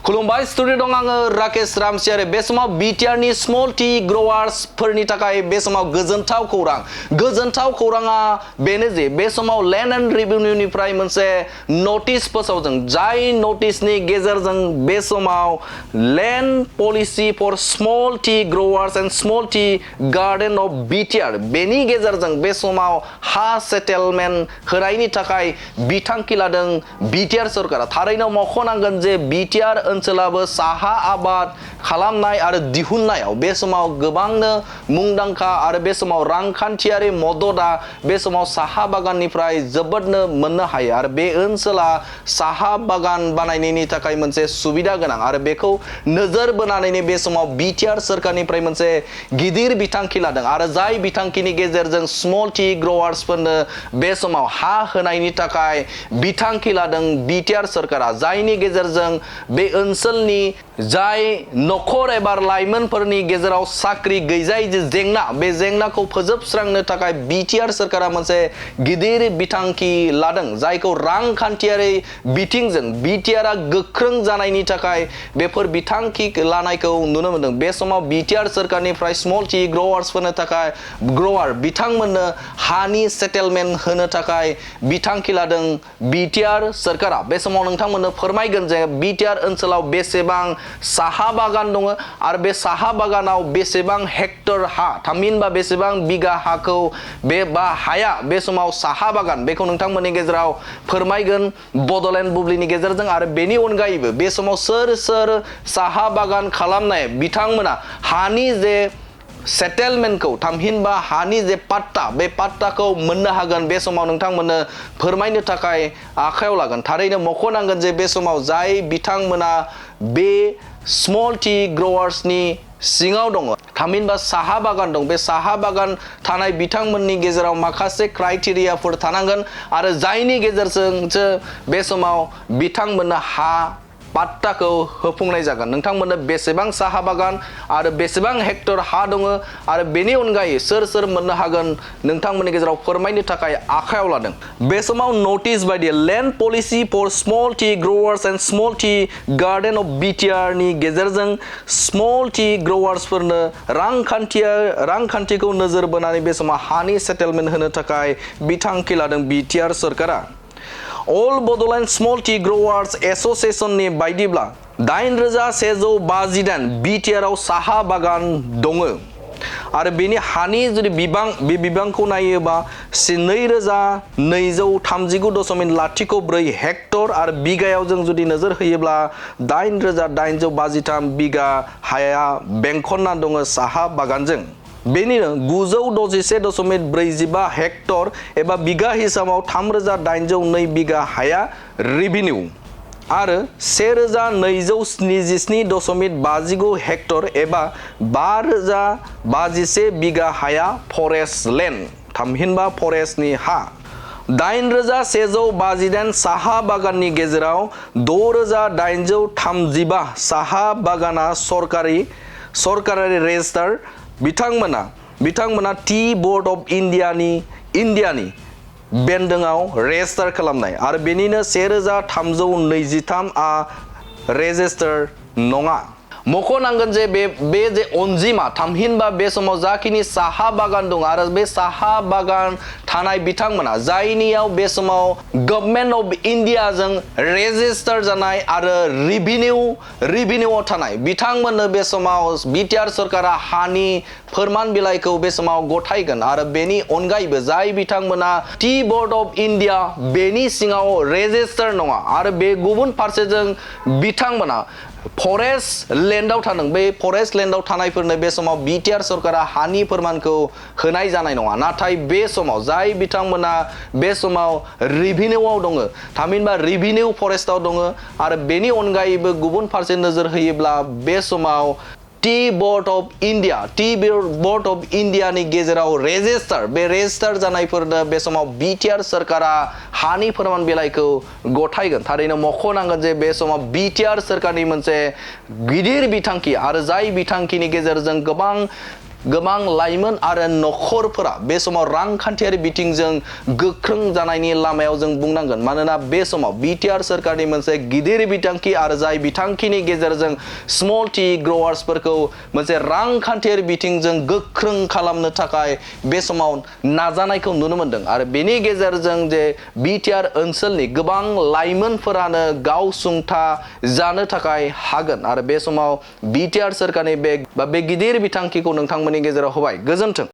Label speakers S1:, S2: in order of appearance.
S1: खुलुमबाय स्टुडियो दं आङो राकेश रामसियारि बे समाव बिटिआरनि स्मल टी ग्रवार्सफोरनि थाखाय बे समाव गोजोनथाव खौराङा बेनो जे बे समाव लेन्ड एन्ड रेभिनिउनिफ्राय मोनसे नटिस फोसावदों जाय नटिसनि गेजेरजों बे समाव land policy for small tea growers and small tea garden of BTR बेनि गेजेरजों बे समाव हा सेटेलमेन्ट होनायनि थाखाय बिथांखि लादों बिटिआर सरकारा थारैनो मख'नांगोन जे बिटिआर ओनसोलाबो साहा आबाद खालामनाय आरो दिहुननायाव बे समाव गोबांनो मुंदांखा आरो बे समाव रांखान्थियारि मददआ बे समाव साहा बागाननिफ्राय जोबोदनो मोननो हायो आरो बे ओनसोला साहा बागान बानायनायनि थाखाय मोनसे सुबिदा गोनां आरो बेखौ नोजोर बोनानैनो बे समाव बिटिआर सरकारनिफ्राय मोनसे गिदिर बिथांखि लादों आरो जाय बिथांखिनि गेजेरजों स्मल टी ग्रवार्सफोरनो बे समाव हा होनायनि थाखाय बिथांखि लादों बिटिआर सरकारा जायनि गेजेरजों बे ओनसोलनि जाय नखर एबा लाइमोनफोरनि गेजेराव साख्रि गैजायै जे जेंना बे जेंनाखौ फोजोबस्रांनो थाखाय बिटिआर सरकारा मोनसे गिदिर बिथांखि लादों जायखौ रांखान्थियारि बिथिंजों बिटिआरआ गोख्रों जानायनि थाखाय बेफोर बिथांखि लानायखौ नुनो मोनदों बे समाव बिटिआर सरकारनिफ्राय स्मल टी ग्रवार्सफोरनो थाखाय ग्रवार बिथांमोननो हानि सेटेलमेन्ट होनो थाखाय बिथांखि लादों बिटिआर सरकारा बे समाव नोंथांमोननो फोरमायगोन जे बिटिआर ओनसोलाव बेसेबां साहा बागान दङ आरो बे साहा बागानाव बेसेबां हेक्टर हा थामहिनबा बेसेबां बिगा हाखौ बे बा हाया बे समाव साहा बागान बेखौ नोंथांमोननि गेजेराव फोरमायगोन बडलेण्ड बुब्लिनि गेजेरजों आरो बेनि अनगायैबो बे समाव सोर साहा बागान खालामनाय बिथांमोना हानि जे सेटेलमेन्टखौ थामहिनबा हानि जे पाट्टा बे पाट्टाखौ मोननो हागोन बे समाव नोंथांमोननो फोरमायनो थाखाय आखायाव लागोन थारैनो मख'नांगोन जे बे समाव जाय बिथांमोना बे स्मल टी ग्रवार्सनि सिङाव दङ थामहिनबा साहा बागान दं बे साहा बागान थानाय बिथांमोननि गेजेराव माखासे क्राइटेरियाफोर थानांगोन आरो जायनि गेजेरजोंसो बे समाव बिथांमोननो हा पाट्टाखौ होफुंनाय जागोन नोंथांमोननो बेसेबां साहा बागान आरो बेसेबां हेक्टर हा दङ आरो बेनि अनगायै सोर मोननो हागोन नोंथांमोननि गेजेराव फोरमायनो थाखाय आखायाव लादों बे समाव नटिस बायदि land policy for small tea growers and small tea garden of BTR नि गेजेरजों स्मल टी ग्रवार्सफोरनो रांखान्थिखौ नोजोर बोनानै बे समाव हानि सेटेलमेन्ट होनो थाखाय बिथांखि लादों बिटिआर सरकारा अल बडलेण्ड स्मल टी ग्रवार्स एस'सिएशननि बायदिब्ला 8158 बिटिआरआव साहा बागान दङ आरो बेनि हानि जुदि बे बिबांखौ नायोबा 2239.04 हेक्टर आरो बिगायाव जों जुदि नोजोर होयोब्ला 8853 बिगा हाया बेंखनना दङ साहा बागानजों बेनिनो 961.45 हेक्टर एबा बिगा हिसाबाव 3802 बिगा हाया रेभिनिउ आरो 1277.59 हेक्टर एबा 5051 बिगा हाया फरेस्ट लेन्ड थामहिनबा फरेस्टनि हा 8158 साहा बागाननि गेजेराव 6835 साहा बागाना सरकारारि रेजिस्टार बिथांमोना टी बोर्ड अफ इन्डियानि बेन्दोंआव रेजिस्टार खालामनाय आरो बेनिनो 1323 रेजिस्टार नङा मख'नांगोन जे बे जे अनजिमा थामहिनबा बे समाव जाखिनि साहा बागान दं आरो बे साहा बागान थानाय बिथांमोना जायनियाव बे समाव गभर्नमेन्ट अफ इन्डियाजों रेजिस्टार जानाय आरो रिभिनिउआव थानाय बिथांमोननो बे समाव बिटिआर सरकारा हानि फोरमान बिलाइखौ बे समाव गथायगोन आरो बेनि अनगायैबो जाय बिथांमोना टी बोर्ड अफ इन्डिया बेनि सिङाव रेजिस्टार नङा आरो बे गुबुन फारसेजों बिथांमोना फरेस्ट लेन्डआव थादों बे फरेस्ट लेन्डआव थानायफोरनो बे समाव बिटिआर सरकारा हानि फोरमानखौ होनाय जानाय नङा नाथाय बे समाव जाय बिथांमोना बे समाव रिभिनिउआव दङ थामहिनबा रिभिनिउ फरेस्टआव दङ आरो बेनि अनगायैबो गुबुन फारसे नोजोर होयोब्ला बे समाव टी बोर्ड अफ इन्डियानि गेजेराव रेजिस्टार जानायफोरनो बे समाव बिटिआर सरकारा हानि फोरमान बिलाइखौ गथायगोन थारैनो मख'नांगोन जे बे समाव बिटिआर सरकारनि मोनसे गिदिर बिथांखि आरो जाय बिथांखिनि गेजेरजों गोबां गोबां लाइमोन आरो नखरफोरा बे समाव रांखान्थियारि बिथिंजों गोख्रों जानायनि लामायाव जों बुंनांगोन मानोना बे समाव बिटिआर सरकारनि मोनसे गिदिर बिथांखि आरो जाय बिथांखिनि गेजेरजों स्मल टी ग्रवार्सफोरखौ मोनसे रांखान्थियारि बिथिंजों गोख्रों खालामनो थाखाय बे समाव नाजानायखौ नुनो मोनदों आरो बेनि गेजेरजों जे बिटिआर ओनसोलनि गोबां लाइमोनफोरानो गावसुंथा जानो थाखाय हागोन आरो बे समाव बिटिआर सरकारनि बे गिदिर बिथांखिखौ नोंथांमोननि गेजेराव होबाय। गोजोन्थों।